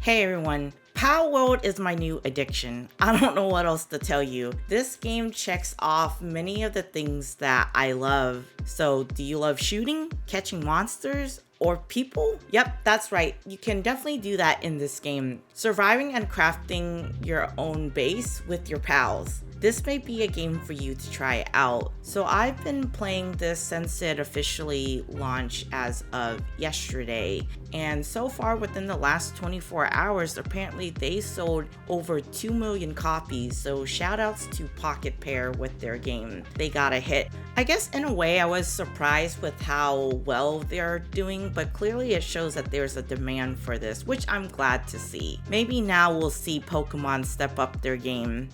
Hey everyone, Palworld is my new addiction. I don't know what else to tell you. This game checks off many of the things that I love. So, do you love shooting, catching monsters, or people? Yep, that's right. You can definitely do that in this game. Surviving and crafting your own base with your pals. This may be a game for you to try out. So I've been playing this since it officially launched as of yesterday. And so far within the last 24 hours, apparently they sold over 2 million copies. So shout outs to Pocket Pair with their game. They got a hit. I guess in a way I was surprised with how well they're doing, but clearly it shows that there's a demand for this, which I'm glad to see. Maybe now we'll see Pokemon step up their game.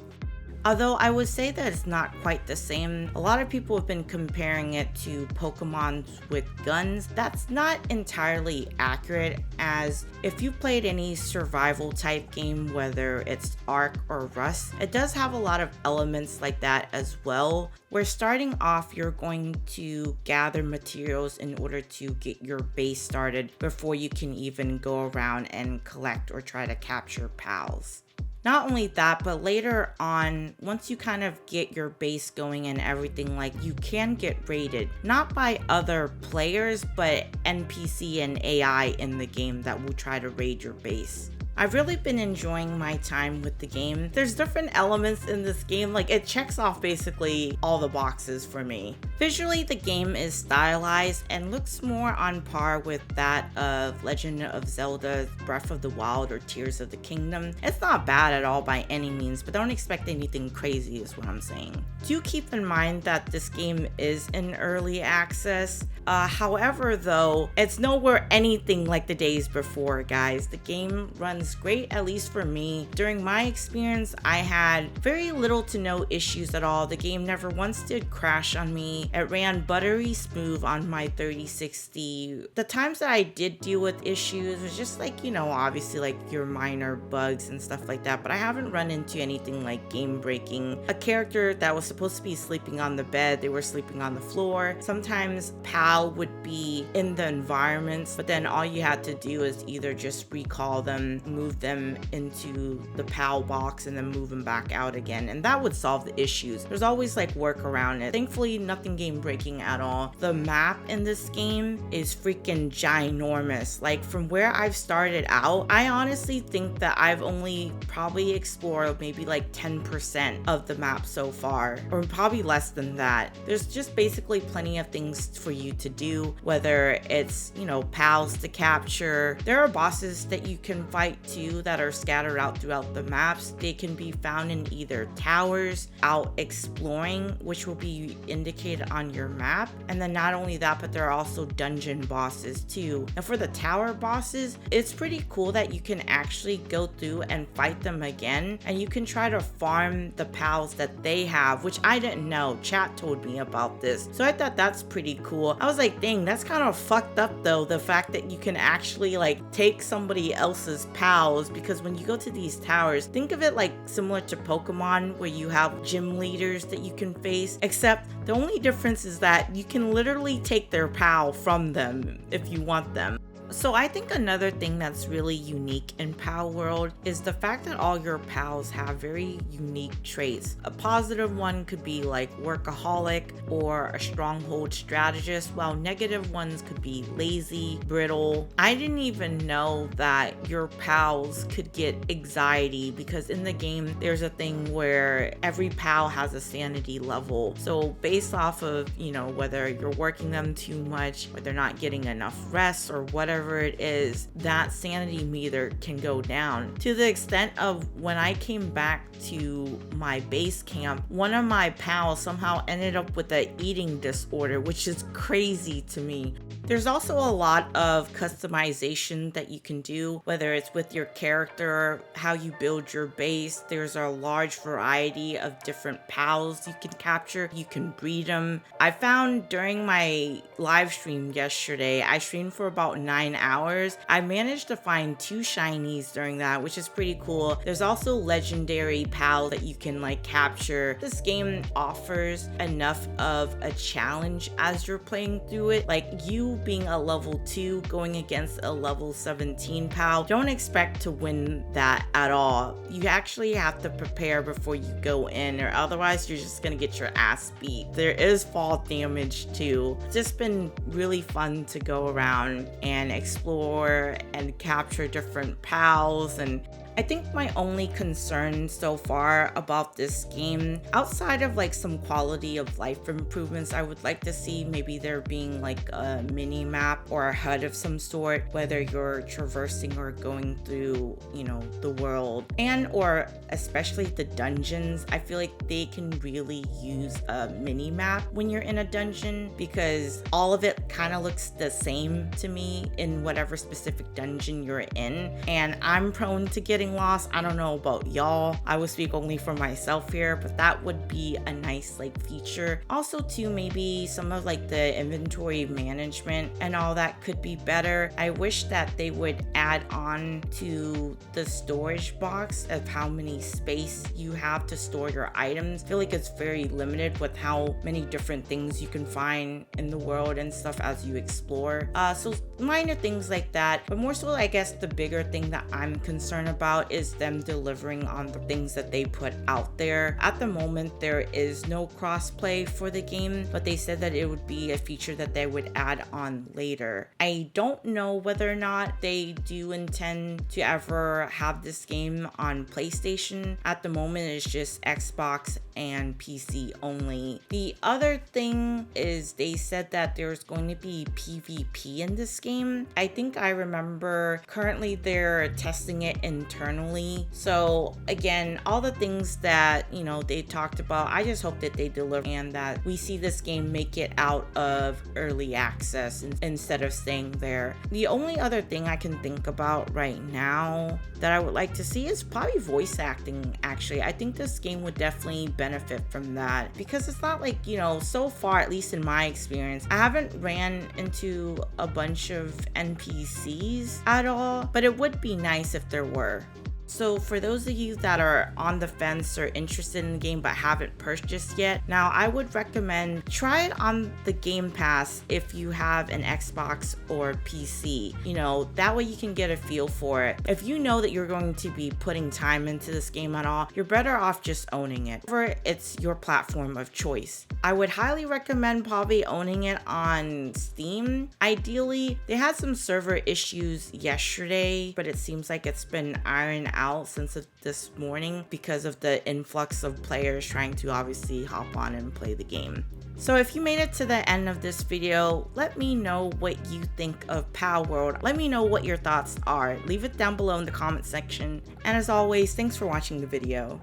Although I would say that it's not quite the same. A lot of people have been comparing it to Pokemon with guns. That's not entirely accurate, as if you played any survival type game, whether it's Ark or Rust, it does have a lot of elements like that as well. Where starting off, you're going to gather materials in order to get your base started before you can even go around and collect or try to capture pals. Not only that, but later on, once you kind of get your base going and everything, like, you can get raided. Not by other players, but NPC and AI in the game that will try to raid your base. I've really been enjoying my time with the game. There's different elements in this game, like it checks off basically all the boxes for me. Visually, the game is stylized and looks more on par with that of Legend of Zelda Breath of the Wild or Tears of the Kingdom. It's not bad at all by any means, but don't expect anything crazy is what I'm saying. Do keep in mind that this game is in early access. However though, it's nowhere anything like the days before, guys. The game runs great, at least for me. During my experience, I had very little to no issues at all. The game never once did crash on me. It ran buttery smooth on my 3060. The times that I did deal with issues was just like, obviously like your minor bugs and stuff like that, but I haven't run into anything like game breaking. A character that was supposed to be sleeping on the bed, they were sleeping on the floor. Sometimes PAL would be in the environments, but then all you had to do is either just recall them, move them into the PAL box, and then move them back out again, and that would solve the issues. There's always like work around it. Thankfully, nothing game breaking at all. The map in this game is freaking ginormous. Like, from where I've started out, I honestly think that I've only probably explored maybe like 10% of the map so far, or probably less than that. There's just basically plenty of things for you to do, whether it's, pals to capture. There are bosses that you can fight too that are scattered out throughout the maps. They can be found in either towers, out exploring, which will be indicated on your map. And then not only that, but there are also dungeon bosses too. And for the tower bosses, it's pretty cool that you can actually go through and fight them again, and you can try to farm the pals that they have, which I didn't know. Chat told me about this, so I thought that's pretty cool. I was like, dang, that's kind of fucked up though, the fact that you can actually like take somebody else's pals, because when you go to these towers, think of it like similar to Pokemon, where you have gym leaders that you can face, except the only difference is that you can literally take their pal from them if you want them. So I think another thing that's really unique in Palworld is the fact that all your pals have very unique traits. A positive one could be like workaholic or a stronghold strategist, while negative ones could be lazy, brittle. I didn't even know that your pals could get anxiety, because in the game there's a thing where every pal has a sanity level. So based off of, whether you're working them too much or they're not getting enough rest or whatever it is, that sanity meter can go down to the extent of when I came back to my base camp, one of my pals somehow ended up with an eating disorder, which is crazy to me. There's also a lot of customization that you can do, whether it's with your character, how you build your base. There's a large variety of different pals you can capture. You can breed them. I found during my live stream yesterday, I streamed for about 9 9 hours. I managed to find 2 shinies during that, which is pretty cool. There's also legendary pals that you can like capture. This game offers enough of a challenge as you're playing through it. Like you being a level 2 going against a level 17 pal, don't expect to win that at all. You actually have to prepare before you go in, or otherwise you're just gonna get your ass beat. There is fall damage too. It's just been really fun to go around and explore and capture different pals. And I think my only concern so far about this game, outside of like some quality of life improvements, I would like to see maybe there being like a mini map or a HUD of some sort, whether you're traversing or going through, you know, the world, and or especially the dungeons. I feel like they can really use a mini map when you're in a dungeon, because all of it kind of looks the same to me in whatever specific dungeon you're in, and I'm prone to getting lost. I don't know about y'all. I will speak only for myself here, but that would be a nice like feature. Also too, maybe some of like the inventory management and all that could be better. I wish that they would add on to the storage box of how many space you have to store your items. I feel like it's very limited with how many different things you can find in the world and stuff as you explore. So minor things like that, but more so I guess the bigger thing that I'm concerned about is them delivering on the things that they put out there. At the moment, there is no crossplay for the game, but they said that it would be a feature that they would add on later. I don't know whether or not they do intend to ever have this game on PlayStation. At the moment, it's just Xbox and PC only. The other thing is they said that there's going to be PvP in this game. I think I remember currently they're testing it internally. So again, all the things that, you know, they talked about, I just hope that they deliver and that we see this game make it out of early access instead of staying there. The only other thing I can think about right now that I would like to see is probably voice acting. Actually, I think this game would definitely benefit from that, because it's not like, you know, so far, at least in my experience, I haven't ran into a bunch of NPCs at all, but it would be nice if there were. So for those of you that are on the fence or interested in the game but haven't purchased yet, now I would recommend try it on the Game Pass if you have an Xbox or PC. You know, that way you can get a feel for it. If you know that you're going to be putting time into this game at all, you're better off just owning it. Or it's your platform of choice. I would highly recommend probably owning it on Steam. Ideally, they had some server issues yesterday, but it seems like it's been ironed out since this morning because of the influx of players trying to obviously hop on and play the game. So if you made it to the end of this video, let me know what you think of Palworld. Let me know what your thoughts are. Leave it down below in the comment section. And as always, thanks for watching the video.